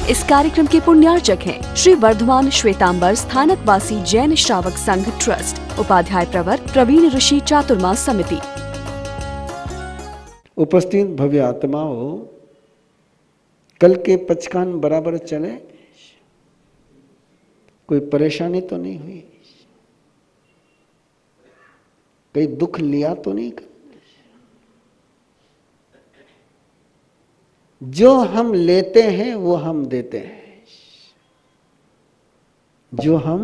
इस कार्यक्रम के पुण्यार्चक हैं श्री वर्धमान श्वेतांबर स्थानकवासी जैन श्रावक संघ ट्रस्ट, उपाध्याय प्रवर प्रवीण ऋषि चातुर्मास समिति। उपस्थित भव्य आत्माओं, कल के पचकान बराबर चले? कोई परेशानी तो नहीं हुई? कहीं दुख लिया तो नहीं? जो हम लेते हैं वो हम देते हैं। जो हम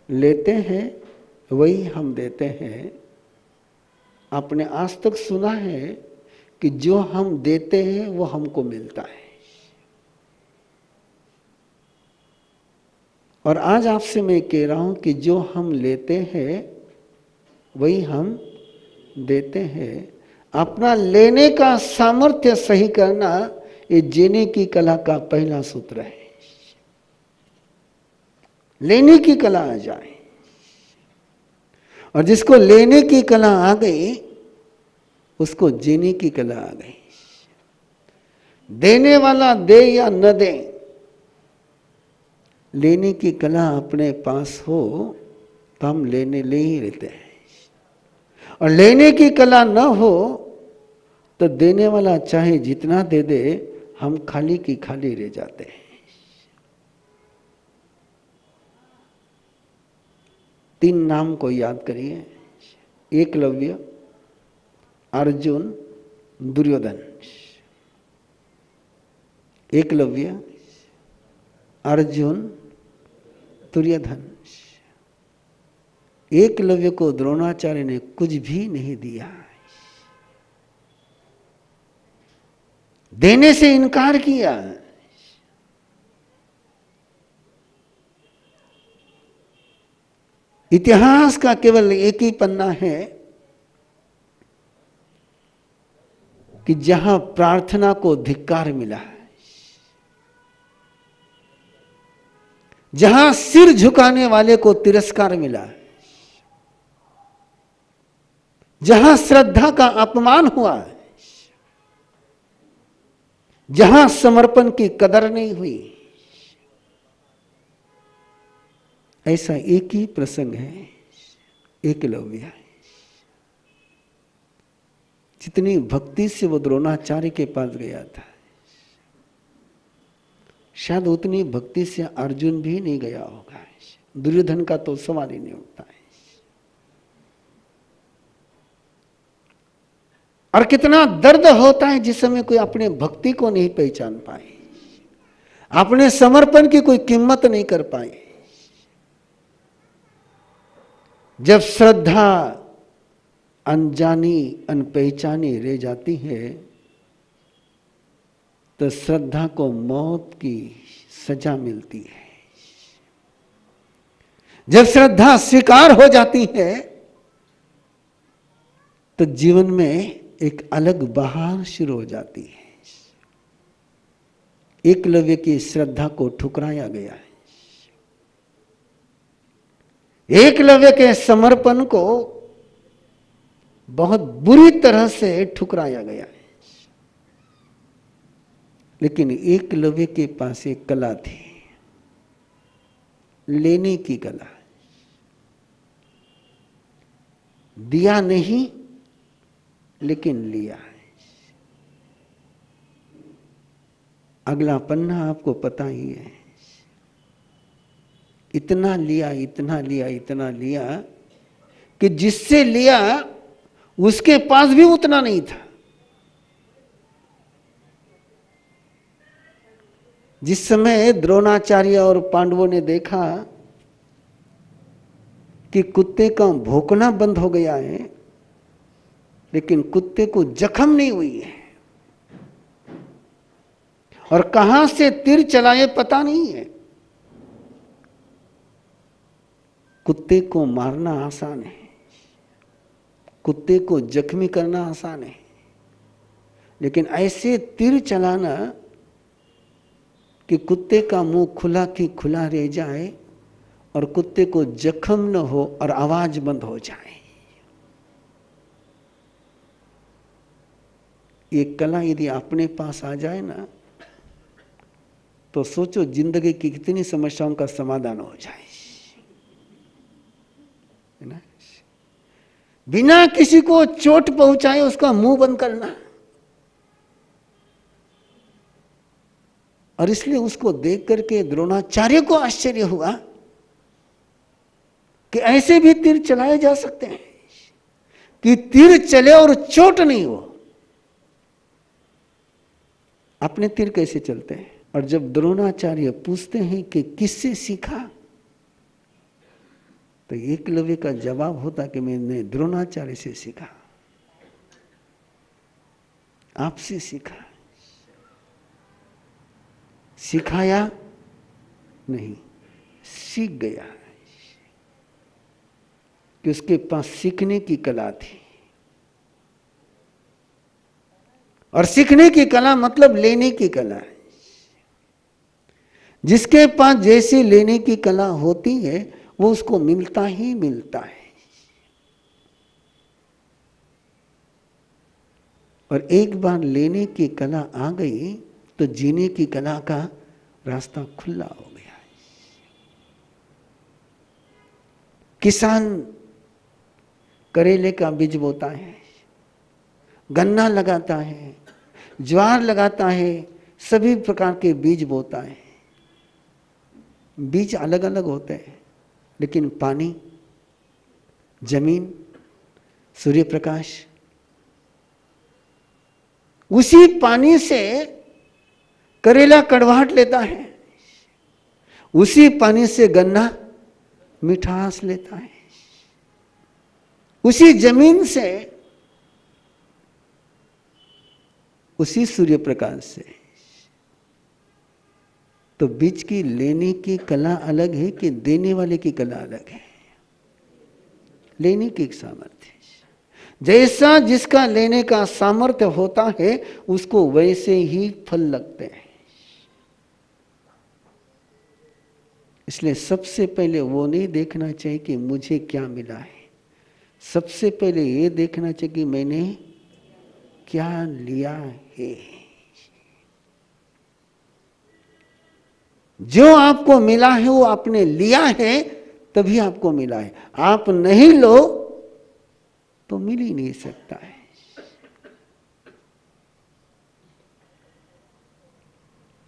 लेते हैं वही हम देते हैं। आपने आज तक सुना है कि जो हम देते हैं वो हमको मिलता है। और आज आपसे मैं कह रहा हूं कि जो हम लेते हैं वही हम देते हैं। अपना लेने का सामर्थ्य सही करना ये जीने की कला का पहला सूत्र है। लेने की कला आ जाए, और जिसको लेने की कला आ गई उसको जीने की कला आ गई। देने वाला दे या न दे, लेने की कला अपने पास हो तो हम ले ही रहते हैं, और लेने की कला न हो तो देने वाला चाहे जितना दे दे, हम खाली की खाली रह जाते हैं। 3 नाम को याद करिए: एकलव्य, अर्जुन, दुर्योधन। एकलव्य, अर्जुन, दुर्योधन। एकलव्य को द्रोणाचार्य ने कुछ भी नहीं दिया, देने से इनकार किया। इतिहास का केवल एक ही पन्ना है कि जहां प्रार्थना को धिक्कार मिला, जहां सिर झुकाने वाले को तिरस्कार मिला, जहां श्रद्धा का अपमान हुआ, जहां समर्पण की कदर नहीं हुई, ऐसा एक ही प्रसंग है, एकलव्य। जितनी भक्ति से वो द्रोणाचार्य के पास गया था, शायद उतनी भक्ति से अर्जुन भी नहीं गया होगा। दुर्योधन का तो सवाल ही नहीं उठता है। और कितना दर्द होता है जिस समय कोई अपने भक्ति को नहीं पहचान पाए, अपने समर्पण की कोई कीमत नहीं कर पाए। जब श्रद्धा अनजानी अनपहचानी रह जाती है तो श्रद्धा को मौत की सजा मिलती है। जब श्रद्धा स्वीकार हो जाती है तो जीवन में एक अलग बहार शुरू हो जाती है। एकलव्य की श्रद्धा को ठुकराया गया है। एकलव्य के समर्पण को बहुत बुरी तरह से ठुकराया गया है। लेकिन एकलव्य के पास एक कला थी, लेने की कला। दिया नहीं लेकिन लिया है। अगला पन्ना आपको पता ही है। इतना लिया, इतना लिया, इतना लिया कि जिससे लिया उसके पास भी उतना नहीं था। जिस समय द्रोणाचार्य और पांडवों ने देखा कि कुत्ते का भौंकना बंद हो गया है लेकिन कुत्ते को जख्म नहीं हुई है, और कहां से तीर चलाए पता नहीं है। कुत्ते को मारना आसान है, कुत्ते को जख्मी करना आसान है, लेकिन ऐसे तीर चलाना कि कुत्ते का मुंह खुला की खुला रह जाए और कुत्ते को जख्म न हो और आवाज बंद हो जाए, ये कला यदि अपने पास आ जाए ना तो सोचो जिंदगी की कितनी समस्याओं का समाधान हो जाए, है ना। बिना किसी को चोट पहुंचाए उसका मुंह बंद करना, और इसलिए उसको देख करके द्रोणाचार्य को आश्चर्य हुआ कि ऐसे भी तीर चलाए जा सकते हैं, कि तीर चले और चोट नहीं हो। अपने तीर कैसे चलते हैं? और जब द्रोणाचार्य पूछते हैं कि किससे सीखा, तो एकलव्य का जवाब होता कि मैंने द्रोणाचार्य से सीखा, आपसे सीखा। सिखाया नहीं, सीख गया, कि उसके पास सीखने की कला थी। और सीखने की कला मतलब लेने की कला है। जिसके पास जैसे लेने की कला होती है वो उसको मिलता ही मिलता है। और एक बार लेने की कला आ गई तो जीने की कला का रास्ता खुला हो गया। किसान करेले का बीज बोता है, गन्ना लगाता है, ज्वार लगाता है, सभी प्रकार के बीज बोता है। बीज अलग अलग होते हैं, लेकिन पानी, जमीन, सूर्य प्रकाश, उसी पानी से करेला कड़वाहट लेता है, उसी पानी से गन्ना मिठास लेता है, उसी जमीन से, उसी सूर्य प्रकाश से। तो बीज की लेने की कला अलग है कि देने वाले की कला अलग है। लेने की सामर्थ्य, जैसा जिसका लेने का सामर्थ्य होता है उसको वैसे ही फल लगते हैं। इसलिए सबसे पहले वो नहीं देखना चाहिए कि मुझे क्या मिला है, सबसे पहले ये देखना चाहिए कि मैंने क्या लिया है। जो आपको मिला है वो आपने लिया है, तभी आपको मिला है। आप नहीं लो तो मिल ही नहीं सकता है।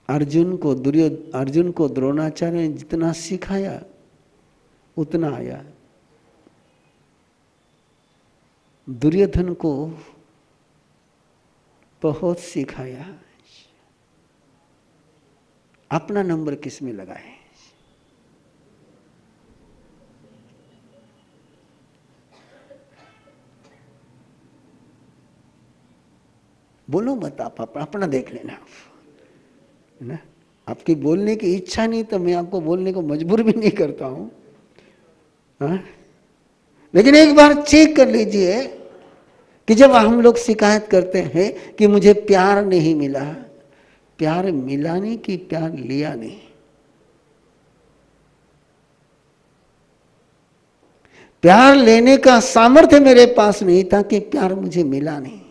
अर्जुन को द्रोणाचार्य ने जितना सिखाया उतना आया। दुर्योधन को बहुत सिखाया, अपना नंबर किस में लगाए। बोलो मत, आप अपना देख लेना, है ना। आपकी बोलने की इच्छा नहीं तो मैं आपको बोलने को मजबूर भी नहीं करता हूं, हाँ? लेकिन एक बार चेक कर लीजिए कि जब हम लोग शिकायत करते हैं कि मुझे प्यार नहीं मिला, प्यार मिला नहीं कि प्यार लिया नहीं। प्यार लेने का सामर्थ्य मेरे पास नहीं था कि प्यार मुझे मिला नहीं।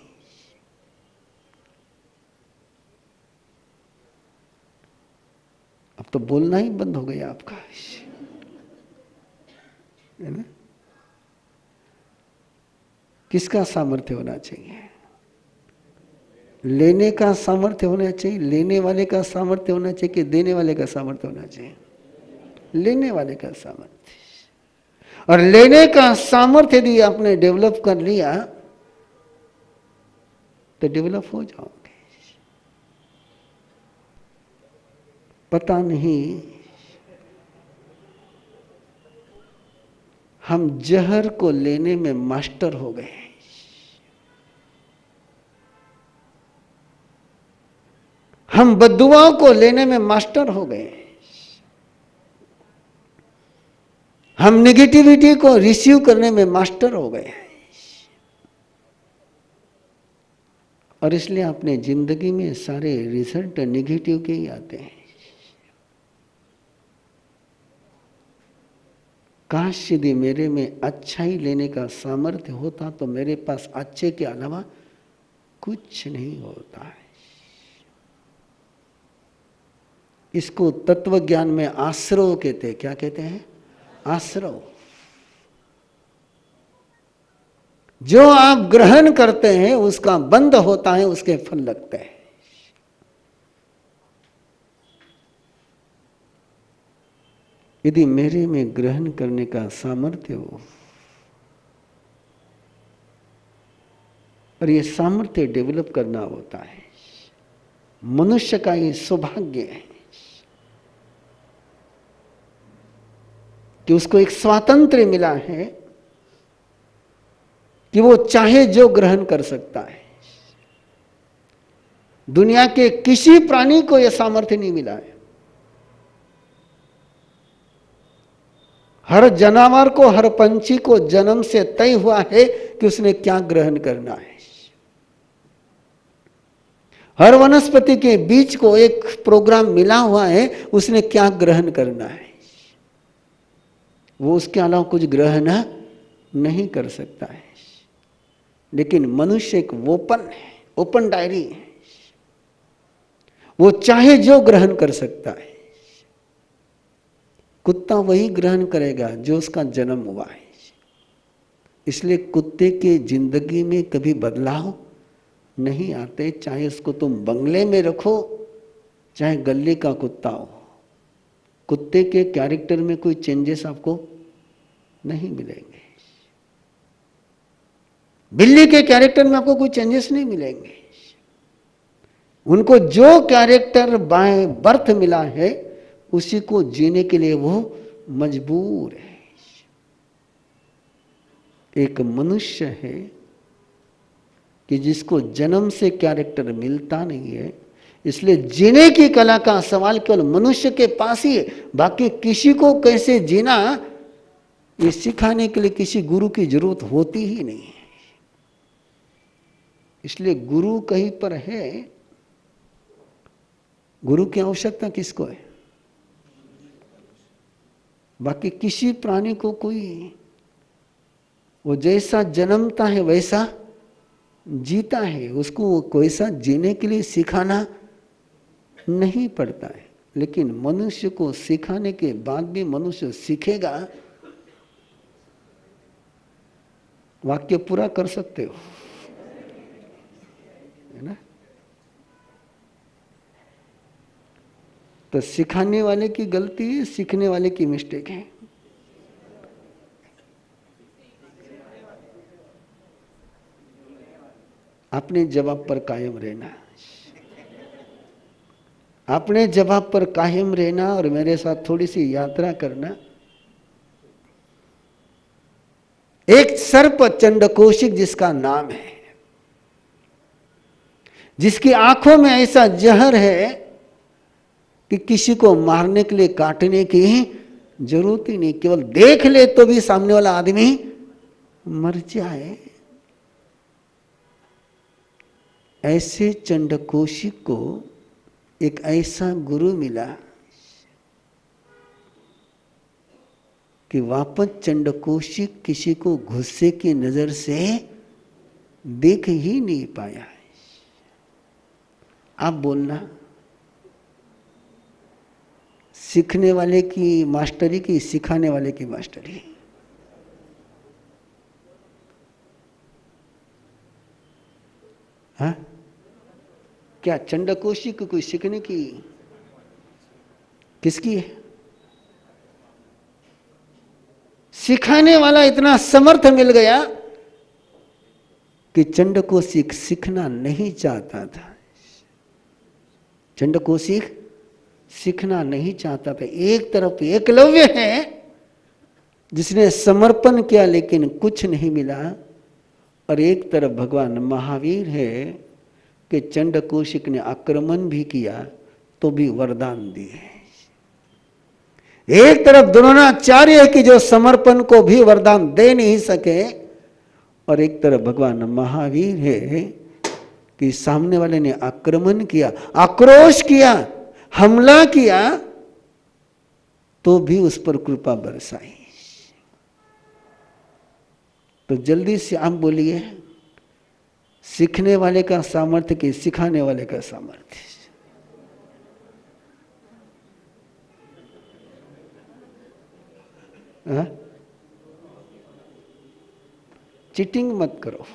अब तो बोलना ही बंद हो गया आपका, है ना। किसका सामर्थ्य होना चाहिए? लेने का सामर्थ्य होना चाहिए, लेने वाले का सामर्थ्य होना चाहिए कि देने वाले का सामर्थ्य होना चाहिए? लेने वाले का सामर्थ्य। और लेने का सामर्थ्य यदि आपने डेवलप कर लिया तो डेवलप हो जाओगे। पता नहीं हम जहर को लेने में मास्टर हो गए। हम बद्दुआ को लेने में मास्टर हो गए। हम नेगेटिविटी को रिसीव करने में मास्टर हो गए। और इसलिए अपने जिंदगी में सारे रिजल्ट नेगेटिव के ही आते हैं। काश यदि मेरे में अच्छाई लेने का सामर्थ्य होता तो मेरे पास अच्छे के अलावा कुछ नहीं होता है। इसको तत्व ज्ञान में आश्रव कहते हैं। क्या कहते हैं? आश्रव। जो आप ग्रहण करते हैं उसका बंध होता है, उसके फल लगते हैं। यदि मेरे में ग्रहण करने का सामर्थ्य हो, और ये सामर्थ्य डेवलप करना होता है, मनुष्य का ये सौभाग्य है कि उसको एक स्वातंत्र्य मिला है कि वो चाहे जो ग्रहण कर सकता है। दुनिया के किसी प्राणी को यह सामर्थ्य नहीं मिला है। हर जानवर को, हर पंछी को जन्म से तय हुआ है कि उसने क्या ग्रहण करना है। हर वनस्पति के बीज को एक प्रोग्राम मिला हुआ है, उसने क्या ग्रहण करना है। वो उसके अलावा कुछ ग्रहण नहीं कर सकता है। लेकिन मनुष्य एक ओपन है, ओपन डायरी है। वो चाहे जो ग्रहण कर सकता है। कुत्ता वही ग्रहण करेगा जो उसका जन्म हुआ है। इसलिए कुत्ते के जिंदगी में कभी बदलाव नहीं आते, चाहे उसको तुम बंगले में रखो, चाहे गली का कुत्ता हो। कुत्ते के कैरेक्टर में कोई चेंजेस आपको नहीं मिलेंगे। बिल्ली के कैरेक्टर में आपको कोई चेंजेस नहीं मिलेंगे। उनको जो कैरेक्टर बाय बर्थ मिला है उसी को जीने के लिए वो मजबूर है। एक मनुष्य है कि जिसको जन्म से कैरेक्टर मिलता नहीं है, इसलिए जीने की कला का सवाल केवल मनुष्य के पास ही है। बाकी किसी को कैसे जीना ये सिखाने के लिए किसी गुरु की जरूरत होती ही नहीं है। इसलिए गुरु कहीं पर है, गुरु की आवश्यकता किसको है? बाकी किसी प्राणी को कोई, वो जैसा जन्मता है वैसा जीता है, उसको कोई सा जीने के लिए सिखाना नहीं पड़ता है। लेकिन मनुष्य को सिखाने के बाद भी मनुष्य सीखेगा। वाक्य पूरा कर सकते हो, है ना? तो सिखाने वाले की गलती है, सीखने वाले की मिस्टेक है। अपने जवाब पर कायम रहना, अपने जवाब पर कायम रहना और मेरे साथ थोड़ी सी यात्रा करना। एक सर्प चंडकोशिक जिसका नाम है, जिसकी आंखों में ऐसा जहर है कि किसी को मारने के लिए काटने की जरूरत ही नहीं, केवल देख ले तो भी सामने वाला आदमी मर जाए। ऐसे चंडकोशिक को एक ऐसा गुरु मिला कि वापस चंडकोशिक किसी को गुस्से की नजर से देख ही नहीं पाया। आप बोलना, सीखने वाले की मास्टरी की सिखाने वाले की मास्टरी? हाँ, क्या चंडकोशिक कोई सीखने की किसकी है? सिखाने वाला इतना समर्थ मिल गया कि चंडकोशिक सीखना नहीं चाहता था। चंडकोशिक सीखना नहीं चाहता था। एक तरफ एकलव्य है जिसने समर्पण किया लेकिन कुछ नहीं मिला, और एक तरफ भगवान महावीर है कि चंडकोशिक ने आक्रमण भी किया तो भी वरदान दिए। एक तरफ द्रोणाचार्य है कि जो समर्पण को भी वरदान दे नहीं सके, और एक तरफ भगवान महावीर है कि सामने वाले ने आक्रमण किया, आक्रोश किया, हमला किया तो भी उस पर कृपा बरसाई। तो जल्दी से आप बोलिए, सीखने वाले का सामर्थ्य कि सिखाने वाले का सामर्थ्य? हाँ? चीटिंग मत करो,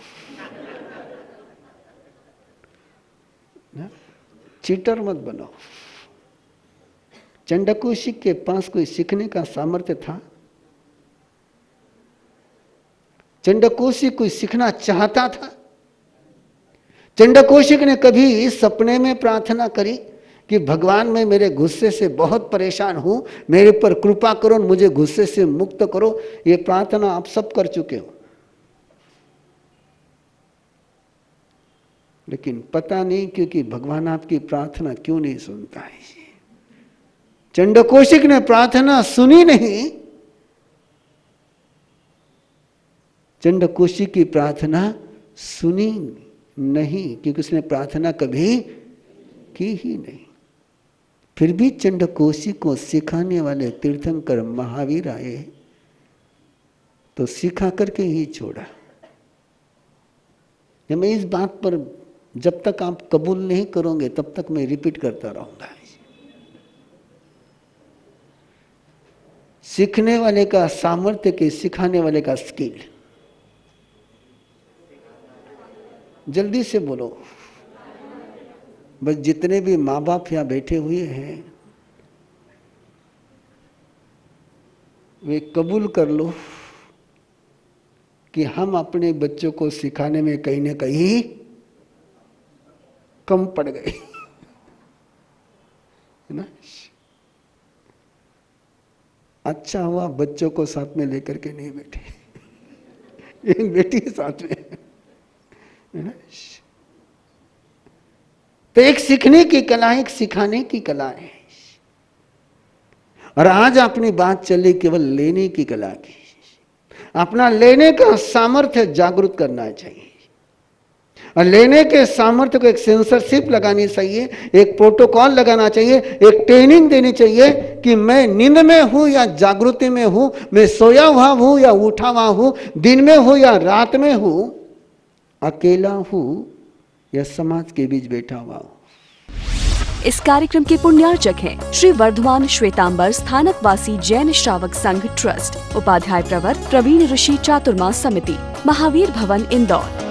चीटर मत बनो। चंडकौशिक के पास कोई सीखने का सामर्थ्य था? चंडकौशिक कोई सीखना चाहता था? चंडकौशिक ने कभी इस सपने में प्रार्थना करी कि भगवान मैं मेरे गुस्से से बहुत परेशान हूं, मेरे पर कृपा करो, मुझे गुस्से से मुक्त करो? ये प्रार्थना आप सब कर चुके हो, लेकिन पता नहीं क्योंकि भगवान आपकी प्रार्थना क्यों नहीं सुनता है। चंडकौशिक ने प्रार्थना सुनी नहीं। चंडकौशिक की प्रार्थना सुनी नहीं क्योंकि उसने प्रार्थना कभी की ही नहीं। फिर भी चंडकौशिक को सिखाने वाले तीर्थंकर महावीर आए तो सिखा करके ही छोड़ा। मैं इस बात पर जब तक आप कबूल नहीं करोगे तब तक मैं रिपीट करता रहूंगा। सीखने वाले का सामर्थ्य के सिखाने वाले का स्किल। जल्दी से बोलो। बस जितने भी माँ बाप यहाँ बैठे हुए हैं वे कबूल कर लो कि हम अपने बच्चों को सिखाने में कहीं ना कहीं कम पड़ गए, है ना? अच्छा हुआ बच्चों को साथ में लेकर के नहीं बैठे, एक बेटी साथ में, है ना? तो एक सीखने की कला, एक सिखाने की कला है। और आज अपनी बात चली केवल लेने की कला की। अपना लेने का सामर्थ्य जागृत करना चाहिए और लेने के सामर्थ्य को एक सेंसरशिप लगानी चाहिए, एक प्रोटोकॉल लगाना चाहिए, एक ट्रेनिंग देनी चाहिए कि मैं नींद में हूं या जागृति में हूं, मैं सोया हुआ हूं या उठा हुआ हूं, दिन में हूं या रात में हूं, अकेला हूं या समाज के बीच बैठा हुआ हूं। इस कार्यक्रम के पुण्यार्चक हैं श्री वर्धमान श्वेतांबर स्थानकवासी जैन श्रावक संघ ट्रस्ट, उपाध्याय प्रवर प्रवीण ऋषि चातुर्मास समिति, महावीर भवन इंदौर।